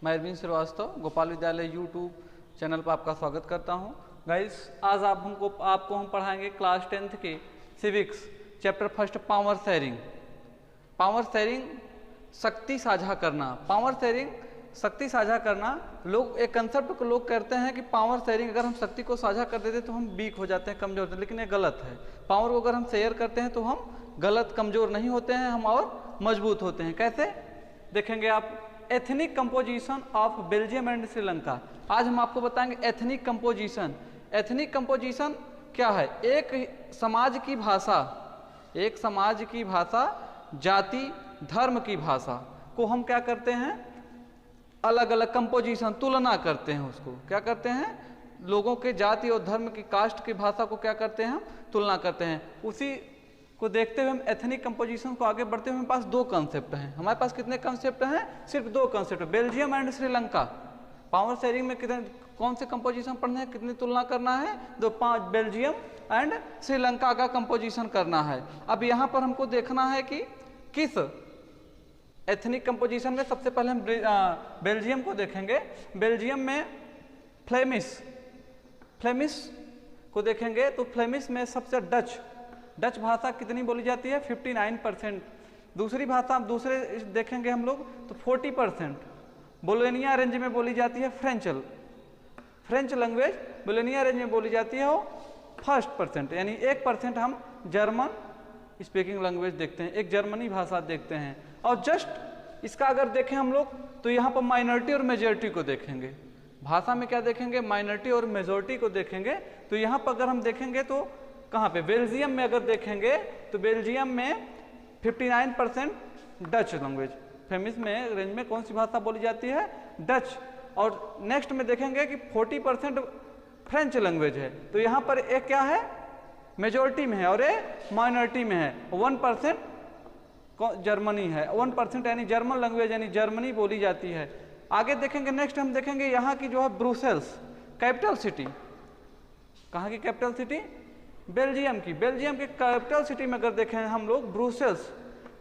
मैं अरविंद श्रीवास्तव गोपाल विद्यालय YouTube channel पर आपका स्वागत करता हूं। गाइस, आज आपको हम पढ़ाएंगे क्लास 10th के civics chapter first power sharing. Power sharing शक्ति साझा करना। पावर शेयरिंग शक्ति साझा करना। लोग एक कंसेप्ट को लोग कहते हैं कि पावर शेयरिंग अगर हम शक्ति को साझा कर देते तो हम वीक हो जाते हैं, कमजोर होते हैं, लेकिन ये गलत है। पावर को अगर हम शेयर करते हैं तो हम गलत कमजोर नहीं होते हैं, हम और मजबूत होते हैं। कैसे देखेंगे आप? Ethnic composition of Belgium and Sri Lanka. आज हम आपको बताएंगे एथनिक कंपोजिशन। एथनिक कंपोजिशन क्या है? एक समाज की भाषा, एक समाज की भाषा, जाति धर्म की भाषा को हम क्या करते हैं? अलग अलग कंपोजिशन, तुलना करते हैं। उसको क्या करते हैं? लोगों के जाति और धर्म की कास्ट की भाषा को क्या करते हैं? हम तुलना करते हैं। उसी को देखते हुए हम एथनिक कंपोजिशन को आगे बढ़ते हुए हमारे पास दो कॉन्सेप्ट हैं। हमारे पास कितने कॉन्सेप्ट हैं? सिर्फ दो concept, Belgium and Sri Lanka. Power sharing में कितने कौन से कंपोजिशन पढ़ने हैं, कितनी तुलना करना है? दो, 5 बेल्जियम एंड श्रीलंका का कंपोजिशन करना है। अब यहाँ पर हमको देखना है कि किस एथनिक कंपोजिशन में सबसे पहले हम बेल्जियम को देखेंगे। बेल्जियम में फ्लेमिश को देखेंगे तो फ्लेमिश में सबसे डच भाषा कितनी बोली जाती है? 59%। दूसरी भाषा दूसरे देखेंगे हम लोग तो 40%। बोलोनिया रेंज में बोली जाती है फ्रेंच लैंग्वेज बोलोनिया रेंज में बोली जाती है वो 1% यानी 1% हम जर्मन स्पीकिंग लैंग्वेज देखते हैं, एक जर्मनी भाषा देखते हैं। और जस्ट इसका अगर देखें हम लोग तो यहाँ पर माइनॉरिटी और मेजॉरिटी को देखेंगे। भाषा में क्या देखेंगे? माइनॉरिटी और मेजॉरिटी को देखेंगे। तो यहाँ पर अगर हम देखेंगे तो कहाँ पे? बेल्जियम में अगर देखेंगे तो बेल्जियम में 59% डच लैंग्वेज, फेमिस में रेंज में कौन सी भाषा बोली जाती है? डच। और नेक्स्ट में देखेंगे कि 40% फ्रेंच लैंग्वेज है। तो यहाँ पर एक क्या है? मेजॉरिटी में है और ये माइनॉरिटी में है। 1% जर्मनी है, 1% यानी जर्मन लैंग्वेज यानी जर्मनी बोली जाती है। आगे देखेंगे, नेक्स्ट हम देखेंगे यहाँ की जो है ब्रुसेल्स कैपिटल सिटी। कहाँ की कैपिटल सिटी? बेल्जियम की। बेल्जियम की कैपिटल सिटी में अगर देखें हम लोग ब्रुसेल्स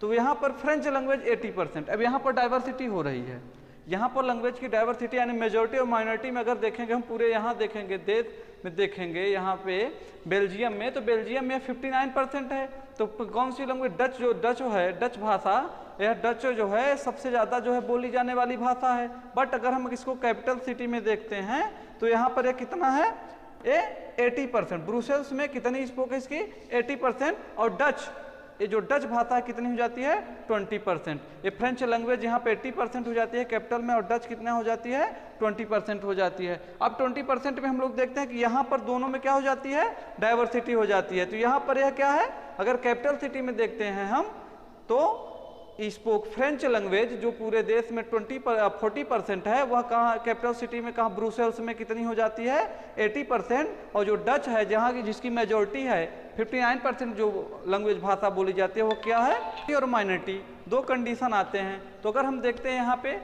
तो यहाँ पर फ्रेंच लैंग्वेज 80%। अब यहाँ पर डाइवर्सिटी हो रही है, यहाँ पर लैंग्वेज की डाइवर्सिटी यानी मेजॉरिटी और माइनॉरिटी में अगर देखेंगे हम पूरे यहाँ देखेंगे देश में देखेंगे यहाँ पे बेल्जियम में तो बेल्जियम में 59% है। तो कौन सी लैंग्वेज? डच है, डच भाषा, यह डच जो है सबसे ज़्यादा जो है बोली जाने वाली भाषा है। बट अगर हम इसको कैपिटल सिटी में देखते हैं तो यहाँ पर ये कितना है? ये 80%। ब्रुसेल्स में कितनी स्पोक है इसकी? 80%। और डच, ये जो डच भाषा है कितनी हो जाती है? 20%। ये फ्रेंच लैंग्वेज यहाँ पे 80% हो जाती है कैपिटल में, और डच कितना हो जाती है? 20% हो जाती है। अब 20% में हम लोग देखते हैं कि यहाँ पर दोनों में क्या हो जाती है? डाइवर्सिटी हो जाती है। तो यहाँ पर यह क्या है? अगर कैपिटल सिटी में देखते हैं हम तो स्पोक फ्रेंच लैंग्वेज जो पूरे देश में 40% है, वह कहाँ कैपिटल सिटी में, कहाँ ब्रुसेल्स में कितनी हो जाती है? 80%। और जो डच है जहाँ की जिसकी मेजॉरिटी है 59% जो लैंग्वेज भाषा बोली जाती है वो क्या है? और माइनॉरिटी। दो कंडीशन आते हैं। तो अगर हम देखते हैं यहाँ पे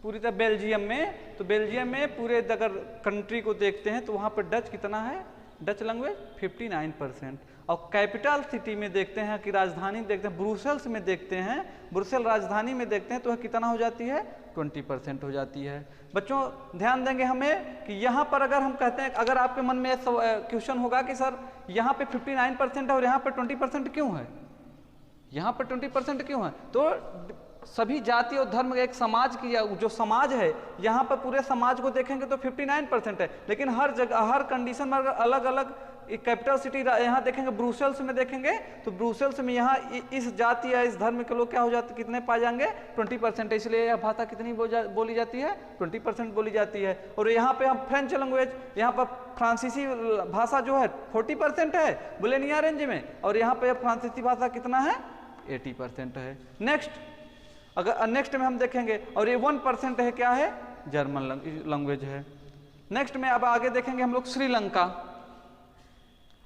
पूरी तरह बेल्जियम में, तो बेल्जियम में पूरे अगर कंट्री को देखते हैं तो वहाँ पर डच कितना है? Dutch language 59%। और कैपिटल सिटी में देखते हैं कि राजधानी देखते हैं ब्रुसेल्स में देखते हैं, ब्रुसेल राजधानी में देखते हैं तो वह कितना हो जाती है? 20% हो जाती है। बच्चों ध्यान देंगे हमें कि यहाँ पर अगर हम कहते हैं, अगर आपके मन में क्वेश्चन होगा कि सर यहाँ पे 59% है और यहाँ पर 20% क्यों है? यहाँ पर 20% क्यों है? तो सभी जाति और धर्म एक समाज की जो समाज है यहाँ पर पूरे समाज को देखेंगे तो 59% है। लेकिन हर जगह हर कंडीशन में अगर अलग अलग कैपिटल सिटी यहाँ देखेंगे ब्रुसेल्स में देखेंगे तो ब्रुसेल्स में यहाँ इस जाति या इस धर्म के लोग क्या हो जाते, कितने पाए जाएंगे? 20%। इसलिए यह भाषा कितनी बोली जाती है? 20% बोली जाती है। और यहाँ पे हम फ्रेंच लैंग्वेज, यहाँ पर फ्रांसीसी भाषा जो है 40% है बोलोनिया रेंज में, और यहाँ पे फ्रांसीसी भाषा कितना है? 80% है। नेक्स्ट में हम देखेंगे और ये 1% है, क्या है? जर्मन लैंग्वेज है। नेक्स्ट में अब आगे देखेंगे हम लोग श्रीलंका।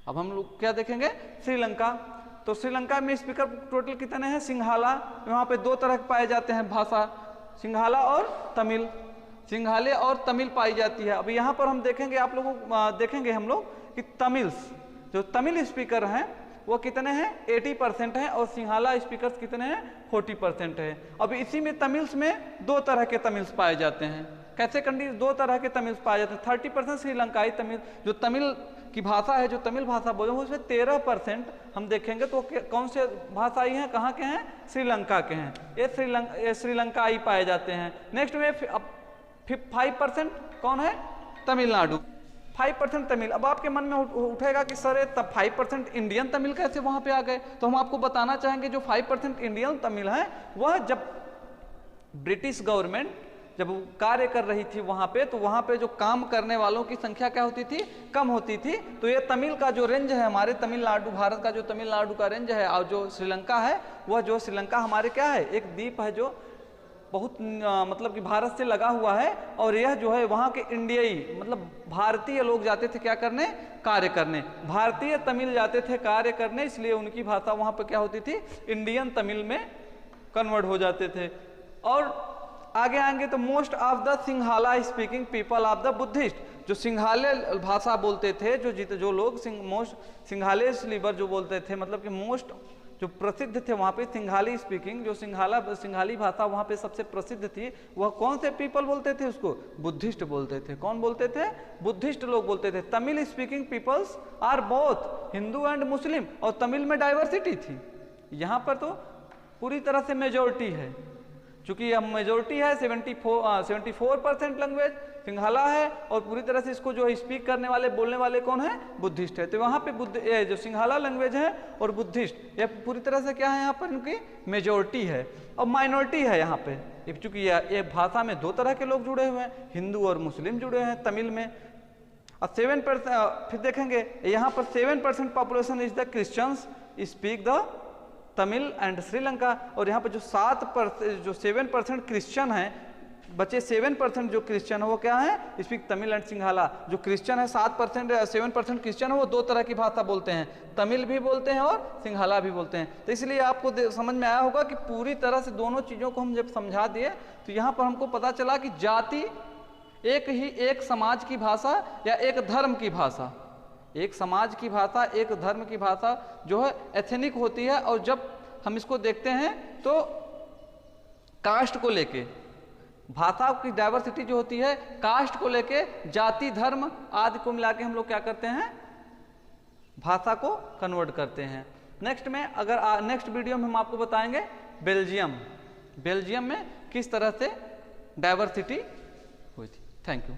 अब हम लोग क्या देखेंगे? श्रीलंका। तो श्रीलंका में स्पीकर टोटल कितने हैं? सिंघाला। वहाँ पे दो तरह के पाए जाते हैं भाषा, सिंघाला और तमिल। सिंघाले और तमिल पाई जाती है। अब यहाँ पर हम देखेंगे, आप लोगों देखेंगे हम लोग कि जो तमिल स्पीकर हैं वो कितने हैं 80% हैं, और सिंहाला स्पीकर्स कितने हैं 40% है। अब इसी में तमिल्स में दो तरह के तमिल्स पाए जाते हैं। कैसे कंडीशन, दो तरह के तमिल्स पाए जाते हैं। 30% श्रीलंकाई तमिल, जो तमिल की भाषा है, जो तमिल भाषा बोले उसमें 13% हम देखेंगे तो कौन से भाषाई हैं, कहाँ के हैं, श्रीलंका के हैं, ये श्रीलंकाई पाए जाते हैं। नेक्स्ट में 5% कौन है, तमिलनाडु, 5% तमिल। अब आपके मन में उठेगा कि सर तब 5% इंडियन तमिल कैसे वहाँ पे आ गए, तो हम आपको बताना चाहेंगे जो 5% इंडियन तमिल है वह जब ब्रिटिश गवर्नमेंट जब कार्य कर रही थी वहाँ पे, तो वहाँ पे जो काम करने वालों की संख्या क्या होती थी, कम होती थी। तो ये तमिल का जो रेंज है हमारे तमिलनाडु, भारत का जो तमिलनाडु का रेंज है, और जो श्रीलंका है वह जो श्रीलंका हमारे क्या है, एक द्वीप है जो बहुत मतलब कि भारत से लगा हुआ है। और यह जो है वहाँ के इंडियाई मतलब भारतीय लोग जाते थे क्या करने, कार्य करने, भारतीय तमिल जाते थे कार्य करने, इसलिए उनकी भाषा वहाँ पर क्या होती थी, इंडियन तमिल में कन्वर्ट हो जाते थे। और आगे आएंगे तो most of the Sinhala speaking people of the Buddhist, जो सिंघाले भाषा बोलते थे, जो लोग मोस्ट सिंघाले स्लीवर जो बोलते थे, मतलब कि मोस्ट जो प्रसिद्ध थे वहाँ पे सिंघाली स्पीकिंग, जो सिंघाली भाषा वहाँ पे सबसे प्रसिद्ध थी, वह कौन से पीपल बोलते थे उसको, बुद्धिस्ट बोलते थे। कौन बोलते थे, बुद्धिस्ट लोग बोलते थे। Tamil speaking peoples are both Hindu and Muslim, और तमिल में डाइवर्सिटी थी, यहाँ पर तो पूरी तरह से मेजोरिटी है, चूंकि अब मेजोरिटी है 74% लैंग्वेज सिंघाला है, और पूरी तरह से इसको जो स्पीक करने वाले बोलने वाले कौन है, बुद्धिस्ट है। तो वहाँ पे जो सिंघाला लैंग्वेज है और बुद्धिस्ट, ये पूरी तरह से क्या है, यहाँ पर इनकी मेजोरिटी है और माइनॉरिटी है यहाँ पे, चूंकि ये भाषा में दो तरह के लोग जुड़े हुए हैं, हिंदू और मुस्लिम जुड़े हैं तमिल में। और 7% फिर देखेंगे यहाँ पर 7% population is the Christians speak the Tamil and Sri Lanka, और यहाँ पर जो 7% क्रिश्चियन है, बचे 7% जो क्रिश्चियन है वो क्या है, स्पीक तमिल एंड सिंघाला। जो क्रिश्चियन है 7% क्रिश्चियन है, वो दो तरह की भाषा बोलते हैं, तमिल भी बोलते हैं और सिंघाला भी बोलते हैं। तो इसलिए आपको समझ में आया होगा कि पूरी तरह से दोनों चीज़ों को हम जब समझा दिए तो यहाँ पर हमको पता चला कि जाति एक समाज की भाषा या एक धर्म की भाषा, एक समाज की भाषा, एक धर्म की भाषा जो है एथनिक होती है। और जब हम इसको देखते हैं तो कास्ट को लेके, भाषा की डाइवर्सिटी जो होती है कास्ट को लेके, जाति धर्म आदि को मिला के हम लोग क्या करते हैं, भाषा को कन्वर्ट करते हैं। नेक्स्ट में नेक्स्ट वीडियो में हम आपको बताएंगे बेल्जियम में किस तरह से डाइवर्सिटी हुई थी। Thank you.